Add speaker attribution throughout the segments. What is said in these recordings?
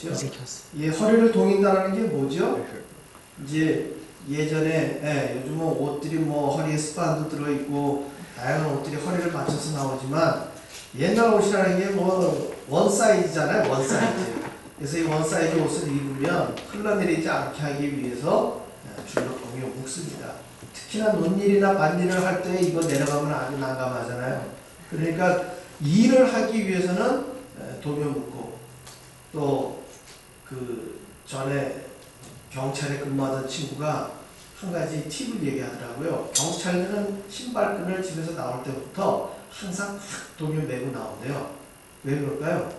Speaker 1: 그렇죠? 이 허리를 동인다는 게 뭐죠? 이제 예전에 요즘은 옷들이 뭐 허리에 스판도 들어있고 다양한 옷들이 허리를 맞춰서 나오지만 옛날 옷이라는 게 뭐 원 사이즈잖아요. 원 사이즈. 그래서 이 원 사이즈 옷을 입으면 흘러내리지 않게 하기 위해서 줄로 동여 묶습니다. 특히나 논일이나 밭일을 할 때 이거 내려가면 아주 난감하잖아요. 그러니까 일을 하기 위해서는 동여 묶고 또 그 전에 경찰에 근무하던 친구가 한 가지 팁을 얘기하더라고요. 경찰들은 신발끈을 집에서 나올 때부터 항상 확 동여 매고 나온대요. 왜 그럴까요?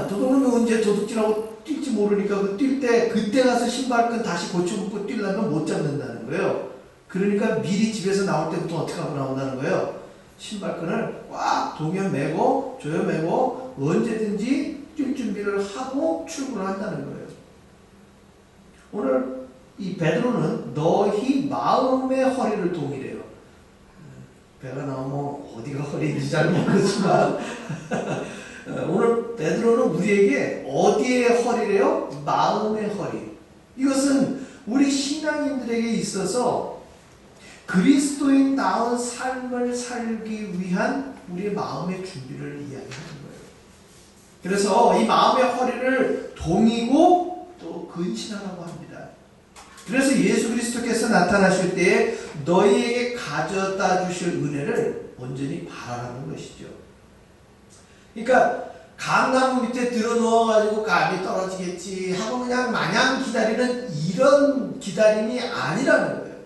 Speaker 1: 도둑놈이 언제 도둑질하고 뛸지 모르니까 뛸 때 그때 가서 신발끈 다시 고쳐붙고 뛰려면 못 잡는다는 거예요. 그러니까 미리 집에서 나올 때부터 어떻게 하고 나온다는 거예요. 신발끈을 꽉 동여 매고 조여 매고 언제든지 뛸 준비를 하고 출근을 한다는 거예요. 오늘 이 베드로는 너희 마음의 허리를 동이래요. 배가 나오면 어디가 허리인지 잘 모르겠지만 오늘 베드로는 우리에게 어디의 허리래요? 마음의 허리. 이것은 우리 신앙인들에게 있어서 그리스도인다운 삶을 살기 위한 우리의 마음의 준비를 이야기하는 거예요. 그래서 이 마음의 허리를 동이고 또 근신하라고 합니다. 그래서 예수 그리스도께서 나타나실 때에 너희에게 가져다 주실 은혜를 온전히 바라라는 것이죠. 그러니까 감나무 밑에 들어 누워가지고 감이 떨어지겠지 하고 그냥 마냥 기다리는 이런 기다림이 아니라는 거예요.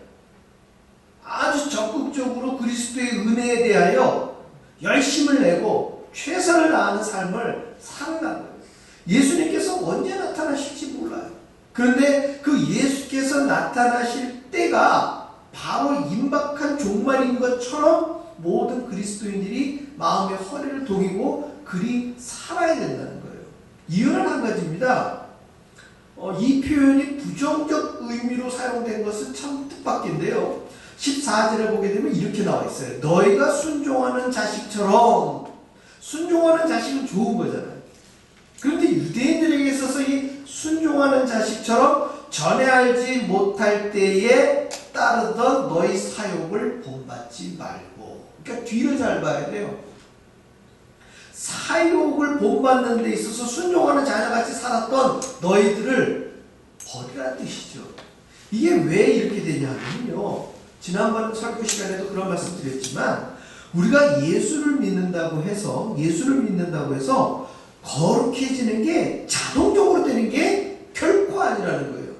Speaker 1: 아주 적극적으로 그리스도의 은혜에 대하여 열심을 내고 최선을 다하는 삶을 살아가는 거예요. 예수님께서 언제 나타나실지 몰라요. 그런데 그 예수께서 나타나실 때가 바로 임박한 종말인 것처럼 모든 그리스도인들이 마음의 허리를 동이고 그리 살아야 된다는 거예요. 이유는 한 가지입니다. 이 표현이 부정적 의미로 사용된 것은 참 뜻밖인데요. 14절에 보게 되면 이렇게 나와 있어요. 너희가 순종하는 자식처럼. 순종하는 자식은 좋은 거잖아요. 그런데 유대인들에게 있어서 이 순종하는 자식처럼 전에 알지 못할 때에 따르던 너희 사욕을 본받지 말고. 그러니까 뒤를 잘 봐야 돼요. 사욕을 본받는 데 있어서 순종하는 자녀같이 살았던 너희들을 버리라는 뜻이죠. 이게 왜 이렇게 되냐면요. 지난번 설교 시간에도 그런 말씀 드렸지만 우리가 예수를 믿는다고 해서 거룩해지는 게 자동적으로 되는 게 결코 아니라는 거예요.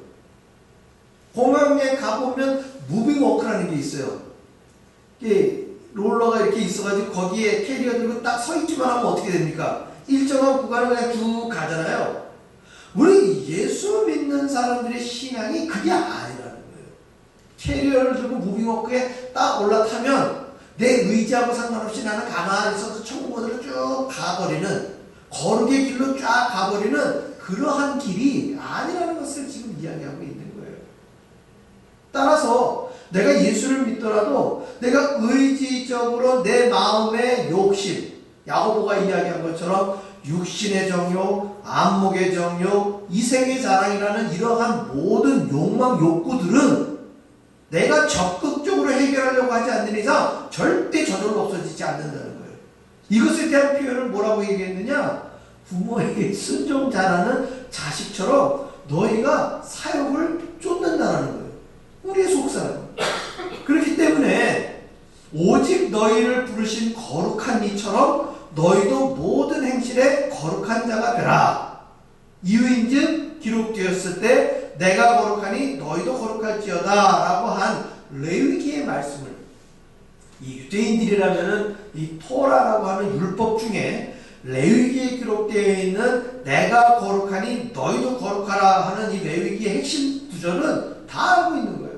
Speaker 1: 공항에 가보면 무빙워크라는 게 있어요. 이게 롤러가 이렇게 있어가지고 거기에 캐리어 들고 딱 서 있기만 하면 어떻게 됩니까? 일정한 구간을 그냥 쭉 가잖아요. 우리 예수 믿는 사람들의 신앙이 그게 아니라는 거예요. 캐리어를 들고 무빙워크에 딱 올라타면 내 의지하고 상관없이 나는 가만히 있어서 천국으로 쭉 가버리는 거룩의 길로 쫙 가버리는 그러한 길이 아니라는 것을 지금 이야기하고 있는 거예요. 따라서 내가 예수를 믿더라도 내가 의지적으로 내 마음의 욕심, 야고보가 이야기한 것처럼 육신의 정욕, 안목의 정욕, 이생의 자랑이라는 이러한 모든 욕망, 욕구들은 내가 적극적으로 해결하려고 하지 않는 이상 절대 저절로 없어지지 않는다는 거예요. 이것에 대한 표현을 뭐라고 얘기했느냐? 부모에게 순종 잘하는 자식처럼 너희가 사욕을 쫓는다는 거예요. 우리의 속사람. 그렇기 때문에 오직 너희를 부르신 거룩한 이처럼 너희도 모든 행실에 거룩한 자가 되라. 이유인즉 기록되었을 때 내가 거룩하니 너희도 거룩할지어다 라고 한 레위기의 말씀을 이 유대인들이라면은 이 토라라고 하는 율법 중에 레위기에 기록되어 있는 내가 거룩하니 너희도 거룩하라 하는 이 레위기의 핵심 구절은 다 알고 있는 거예요.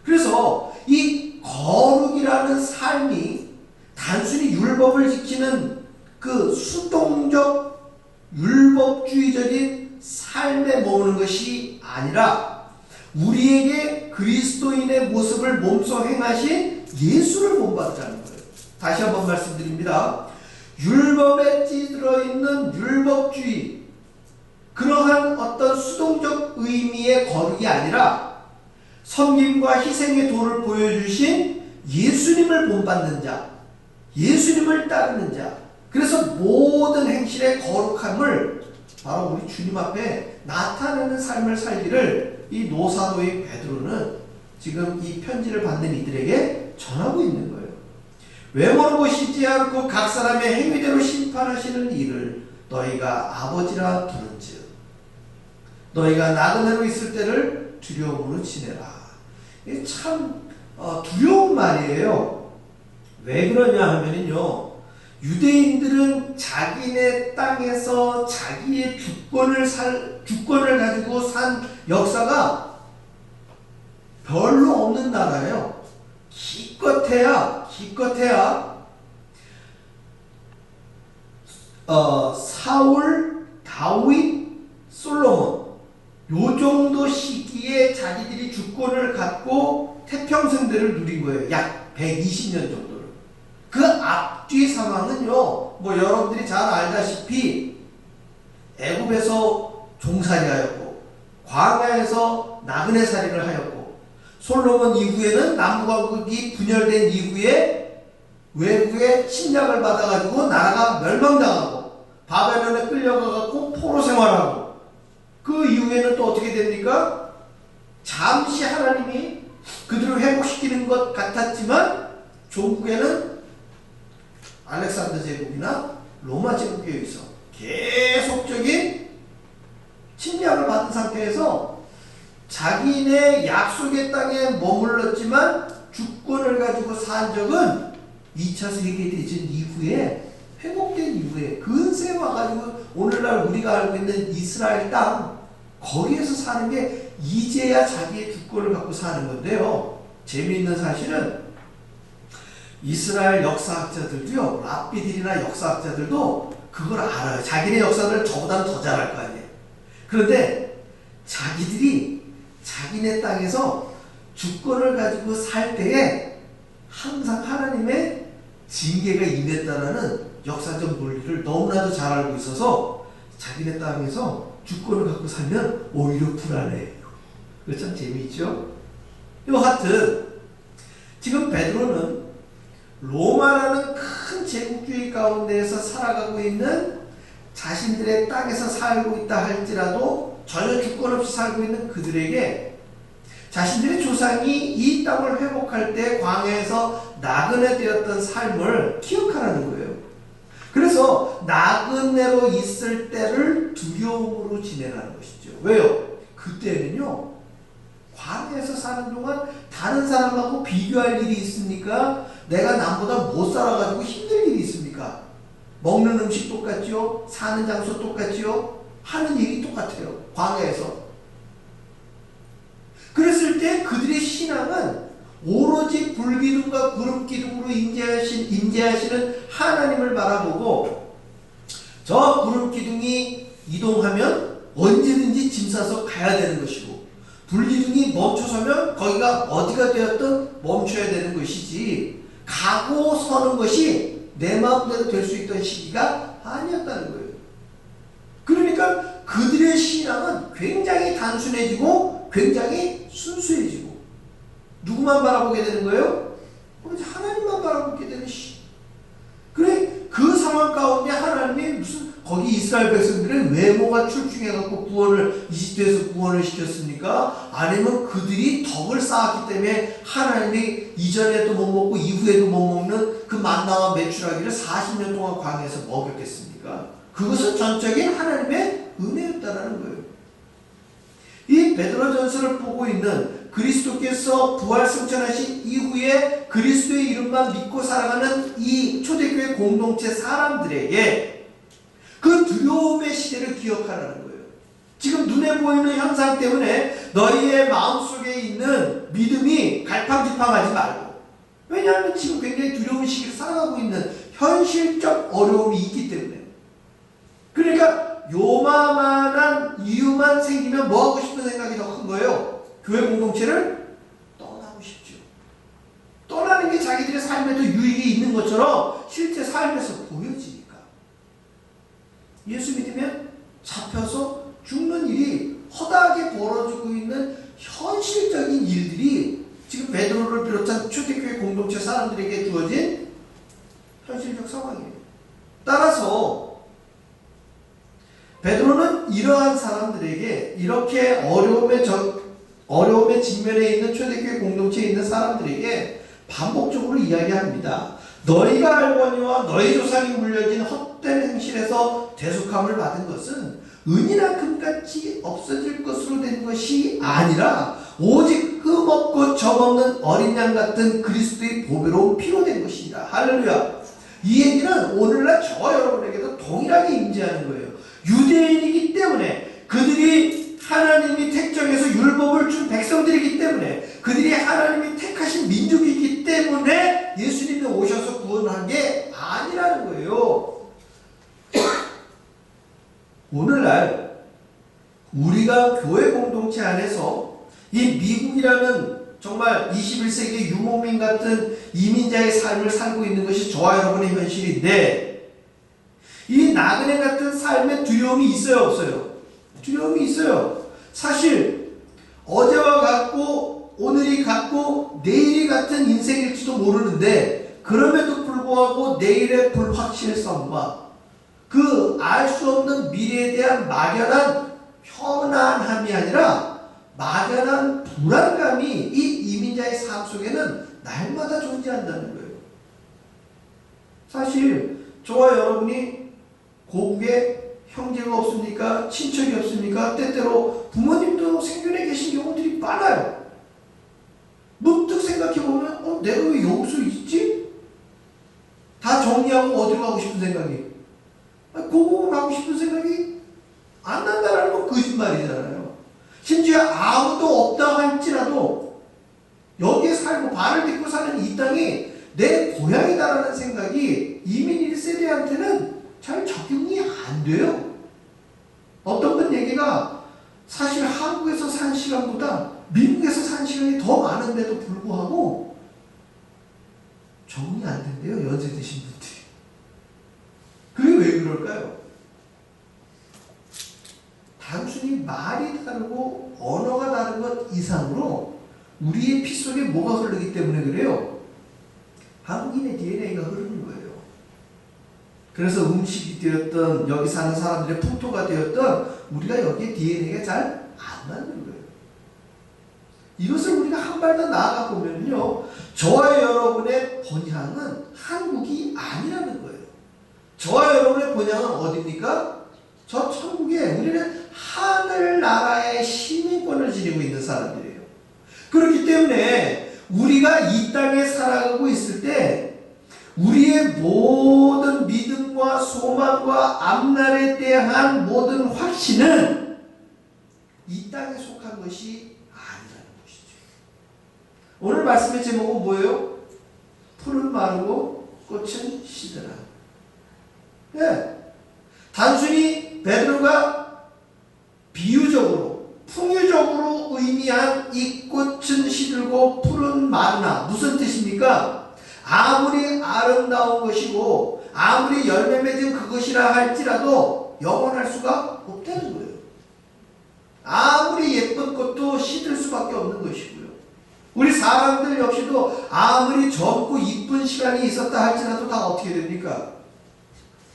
Speaker 1: 그래서 이 거룩이라는 삶이 단순히 율법을 지키는 그 수동적 율법주의적인 삶에 머무는 것이 아니라 우리에게 그리스도인의 모습을 몸소 행하신 예수를 본받으라는 거예요. 다시 한번 말씀드립니다. 율법에 찌들어 있는 율법주의, 의미의 거룩이 아니라 섬김과 희생의 도를 보여주신 예수님을 본받는 자, 예수님을 따르는 자. 그래서 모든 행실의 거룩함을 바로 우리 주님 앞에 나타내는 삶을 살기를 이 노사도의 베드로는 지금 이 편지를 받는 이들에게 전하고 있는 거예요. 외모를 보시지 않고 각 사람의 행위대로 심판하시는 이를 너희가 아버지라 부른즉 너희가 나그네로 있을 때를 두려움으로 지내라. 이게 참 두려운 말이에요. 왜 그러냐 하면요, 유대인들은 자기네 땅에서 자기의 주권을 가지고 산 역사가 별로 없는 나라예요. 기껏해야 사울, 다윗, 솔로몬 요 정도 시기에 자기들이 주권을 갖고 태평성대를 누린 거예요. 약 120년 정도를. 그 앞뒤 상황은요, 뭐 여러분들이 잘 알다시피 애굽에서 종살이하였고 광야에서 나그네살이를 하였고 솔로몬 이후에는 남북왕국이 분열된 이후에 외국의 침략을 받아가지고 나라가 멸망당하고 바벨론에 끌려가갖고 포로 생활하고 그 이후에는 또 어떻게 됩니까? 잠시 하나님이 그들을 회복시키는 것 같았지만 종국에는 알렉산더 제국이나 로마 제국에 의해서 계속적인 침략을 받은 상태에서 자기네 약속의 땅에 머물렀지만 주권을 가지고 산 적은 2차 세계대전 이후에 회복된 이후에 근세에 와가지고 오늘날 우리가 알고 있는 이스라엘 땅 거기에서 사는 게 이제야 자기의 주권을 갖고 사는 건데요. 재미있는 사실은 이스라엘 역사학자들도요, 랍비들이나 역사학자들도 그걸 알아요. 자기네 역사를 저보다는 더 잘할 거 아니에요. 그런데 자기들이 자기네 땅에서 주권을 가지고 살 때에 항상 하나님의 징계가 임했다라는 역사적 논리를 너무나도 잘 알고 있어서 자기네 땅에서 주권을 갖고 살면 오히려 불안해요. 그거 참 재미있죠? 여하튼 지금 베드로는 로마라는 큰 제국주의 가운데에서 살아가고 있는 자신들의 땅에서 살고 있다 할지라도 전혀 주권 없이 살고 있는 그들에게 자신들의 조상이 이 땅을 회복할 때 광야에서 나그네 되었던 삶을 기억하라는 거예요. 그래서 나그네로 있을 때를 두려움으로 지내라는 것이죠. 왜요? 그때는요, 광야에서 사는 동안 다른 사람하고 비교할 일이 있습니까? 내가 남보다 못 살아가지고 힘들 일이 있습니까? 먹는 음식 똑같죠? 사는 장소 똑같죠? 하는 일이 똑같아요. 광야에서. 그랬을 때 그들의 신앙은 오로지 불기둥과 구름기둥으로 임재하시는 하나님을 바라보고 저 구름기둥이 이동하면 언제든지 짐 싸서 가야 되는 것이고 불기둥이 멈춰서면 거기가 어디가 되었든 멈춰야 되는 것이지 가고 서는 것이 내 마음대로 될 수 있던 시기가 아니었다는 거예요. 그러니까 그들의 신앙은 굉장히 단순해지고 굉장히 순수해지고 누구만 바라보게 되는 거예요? 하나님만 바라보게 되는 시. 그래 그 상황 가운데 하나님이 무슨 거기 이스라엘 백성들의 외모가 출중해갖고 구원을 이집트에서 구원을 시켰습니까? 아니면 그들이 덕을 쌓았기 때문에 하나님이 이전에도 못 먹고 이후에도 못 먹는 그 만나와 메추라기를 40년 동안 광야에서 먹였겠습니까? 그것은 전적인 하나님의 은혜였다라는 거예요. 이 베드로전서를 보고 있는 그리스도께서 부활 승천하신 이후에 그리스도의 이름만 믿고 살아가는 이 초대교회 공동체 사람들에게 그 두려움의 시대를 기억하라는 거예요. 지금 눈에 보이는 현상 때문에 너희의 마음속에 있는 믿음이 갈팡질팡하지 말고, 왜냐하면 지금 굉장히 두려운 시기를 살아가고 있는 현실적 어려움이 있기 때문에. 그러니까 요만한 이유만 생기면 뭐 하고 싶은 생각이 더 큰 거예요? 교회 공동체를 떠나고 싶죠. 떠나는 게 자기들의 삶에도 유익이 있는 것처럼 실제 삶에서 보여지니까. 예수 믿으면 잡혀서 죽는 일이 허다하게 벌어져 이러한 사람들에게 이렇게 어려움에 직면해 있는 초대교회 공동체에 있는 사람들에게 반복적으로 이야기합니다. 너희가 알거니와 너희 조상이 물려진 헛된 행실에서 대속함을 받은 것은 은이나 금같이 없어질 것으로 된 것이 아니라 오직 흠없고 점없는 어린 양 같은 그리스도의 보배로운 피로 된 것이다. 할렐루야. 이 얘기는 오늘날 저와 여러분에게도 동일하게 임재하는 거예요. 유대인이기 때문에, 그들이 하나님이 택정해서 율법을 준 백성들이기 때문에, 그들이 하나님이 택하신 민족이기 때문에 예수님이 오셔서 구원한 게 아니라는 거예요. 오늘날 우리가 교회 공동체 안에서 이 미국이라는 정말 21세기 유목민 같은 이민자의 삶을 살고 있는 것이 저와 여러분의 현실인데, 이 나그네 같은 삶에 두려움이 있어요, 없어요? 두려움이 있어요. 사실 어제와 같고 오늘이 같고 내일이 같은 인생일지도 모르는데, 그럼에도 불구하고 내일의 불확실성과 그 알 수 없는 미래에 대한 막연한 편안함이 아니라 막연한 불안감이 이 이민자의 삶 속에는 날마다 존재한다는 거예요. 사실 저와 여러분이 고국에 형제가 없습니까? 친척이 없습니까? 때때로 부모님도 생존해 계신 경우들이 많아요. 문득 생각해보면 내가 왜 여기서 있지? 다 정리하고 어디로 가고 싶은 생각이, 고국으로 가고 싶은 생각이 안 난다는 건 거짓말이잖아요. 심지어 아무도 없다 할지라도 여기에 살고 발을 딛고 사는 이 땅이 내 고향이다라는 생각이 이민 1세대한테는 잘 적용이 안 돼요. 어떤 분 얘기가 사실 한국에서 산 시간보다 미국에서 산 시간이 더 많은데도 불구하고 적응이 안 된대요, 연세 드신 분들이. 그게 왜 그럴까요? 단순히 말이 다르고 언어가 다른 것 이상으로 우리의 피 속에 뭐가 흐르기 때문에 그래요? 한국인의 DNA가 흐르는 거예요. 그래서 음식이 되었던, 여기 사는 사람들의 풍토가 되었던 우리가 여기에 DNA가 잘 안 맞는 거예요. 이것을 우리가 한 발 더 나아가 보면요, 저와 여러분의 본향은 한국이 아니라는 거예요. 저와 여러분의 본향은 어디입니까? 저 천국에 우리는 하늘나라의 시민권을 지니고 있는 사람들이에요. 그렇기 때문에 우리가 이 땅에 살아가고 있을 때 우리의 모든 믿음과 소망과 앞날에 대한 모든 확신은 이 땅에 속한 것이 아니라는 것이죠. 오늘 말씀의 제목은 뭐예요? 풀은 마르고 꽃은 시드라. 네. 단순히 베드로가 비유적으로, 풍유적으로 의미한 이 꽃은 시들고 풀은 마르나, 무슨 뜻입니까? 아무리 아름다운 것이고 아무리 열매 맺은 그것이라 할지라도 영원할 수가 없다는 거예요. 아무리 예쁜 꽃도 시들 수밖에 없는 것이고요. 우리 사람들 역시도 아무리 젊고 이쁜 시간이 있었다 할지라도 다 어떻게 됩니까?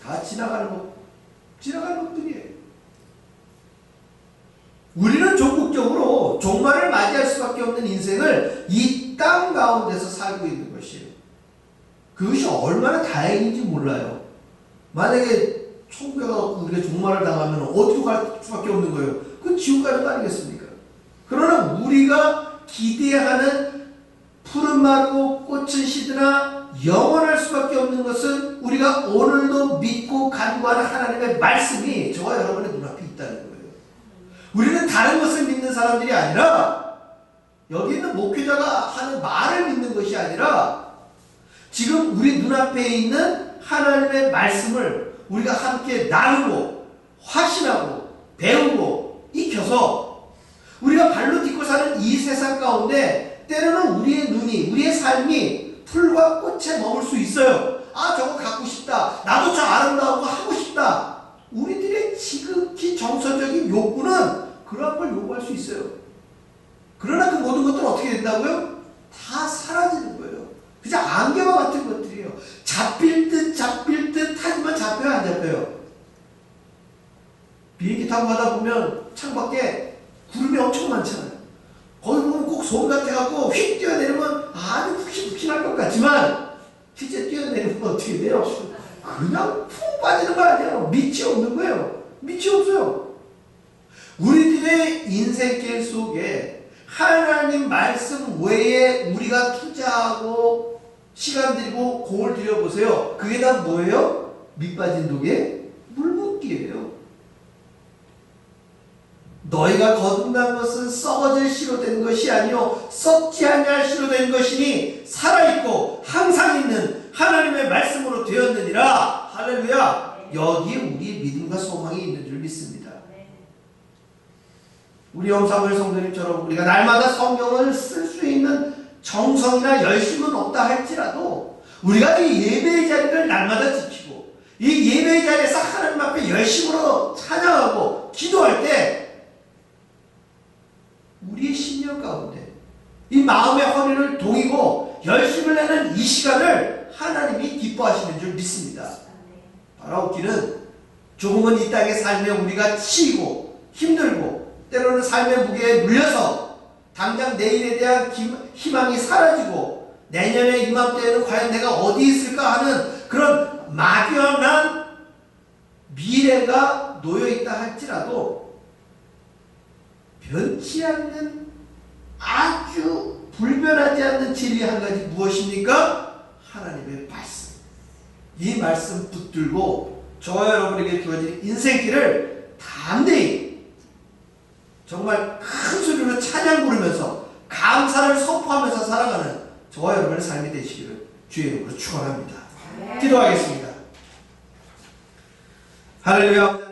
Speaker 1: 다 지나가는 것뿐이에요. 우리는 종국적으로 종말을 맞이할 수밖에 없는 인생을 이 땅 가운데서 살고 있는 것이에요. 그것이 얼마나 다행인지 몰라요. 만약에 천국에 가서 우리가 종말을 당하면 어디로 갈 수밖에 없는 거예요? 그건 지옥 가는 거 아니겠습니까? 그러나 우리가 기대하는 푸른 마르고 꽃은 시드나 영원할 수밖에 없는 것은 우리가 오늘도 믿고 간구하는 하나님의 말씀이 저와 여러분의 눈앞에 있다는 거예요. 우리는 다른 것을 믿는 사람들이 아니라, 여기 있는 목회자가 하는 말을 믿는 것이 아니라 지금 우리 눈앞에 있는 하나님의 말씀을 우리가 함께 나누고 확신하고 배우고 익혀서 우리가 발로 딛고 사는 이 세상 가운데 때로는 우리의 눈이, 우리의 삶이 풀과 꽃에 머물 수 있어요. 아, 저거 갖고 싶다. 나도 저 아름다운 거 하고 싶다. 우리들의 지극히 정서적인 욕구는 그러한 걸 요구할 수 있어요. 그러나 그 모든 것들은 어떻게 된다고요? 다 사라지는 거예요. 그냥 안개와 같은 것들이에요. 잡힐 듯 하지만 잡혀요, 안 잡혀요? 비행기 타고 가다 보면 창밖에 구름이 엄청 많잖아요. 거기 보면 꼭 솜 같아갖고 휙 뛰어내리면 아주 푹신푹신할 것 같지만 실제 뛰어내리면 어떻게 내려? 그냥 푹 빠지는 거 아니에요. 밑이 없는 거예요. 밑이 없어요. 우리들의 인생길 속에 하나님 말씀 외에 우리가 투자하고 시간 들이고 공을 들여보세요. 그게 다 뭐예요? 밑 빠진 독에 물 붓기예요. 너희가 거듭난 것은 썩어질 씨로 된 것이 아니요 썩지 아니할 씨로 된 것이니 살아있고 항상 있는 하나님의 말씀으로 되었느니라. 할렐루야. 여기에 우리의 믿음과 소망이 있는 줄 믿습니다. 우리 엄사물 성도님처럼 우리가 날마다 성경을 쓸 수 있는 정성이나 열심은 없다 할지라도 우리가 이 예배의 자리를 날마다 지키고 이 예배의 자리에서 하나님 앞에 열심으로 찬양하고 기도할 때 우리의 심령 가운데 이 마음의 허리를 동이고 열심을 내는 이 시간을 하나님이 기뻐하시는 줄 믿습니다. 바라옵기는 조금은 이 땅의 삶에 우리가 치이고 힘들고 때로는 삶의 무게에 눌려서 당장 내일에 대한 희망이 사라지고 내년에 이맘때에는 과연 내가 어디 있을까 하는 그런 막연한 미래가 놓여있다 할지라도 변치 않는 아주 불변하지 않는 진리 한 가지 무엇입니까? 하나님의 말씀. 이 말씀 붙들고 저와 여러분에게 주어진 인생길을 담대히 정말 큰 소리로 찬양 부르면서 감사를 선포하면서 살아가는 저와 여러분의 삶이 되시기를 주의 이름으로 축원합니다. 기도하겠습니다. 할렐루야.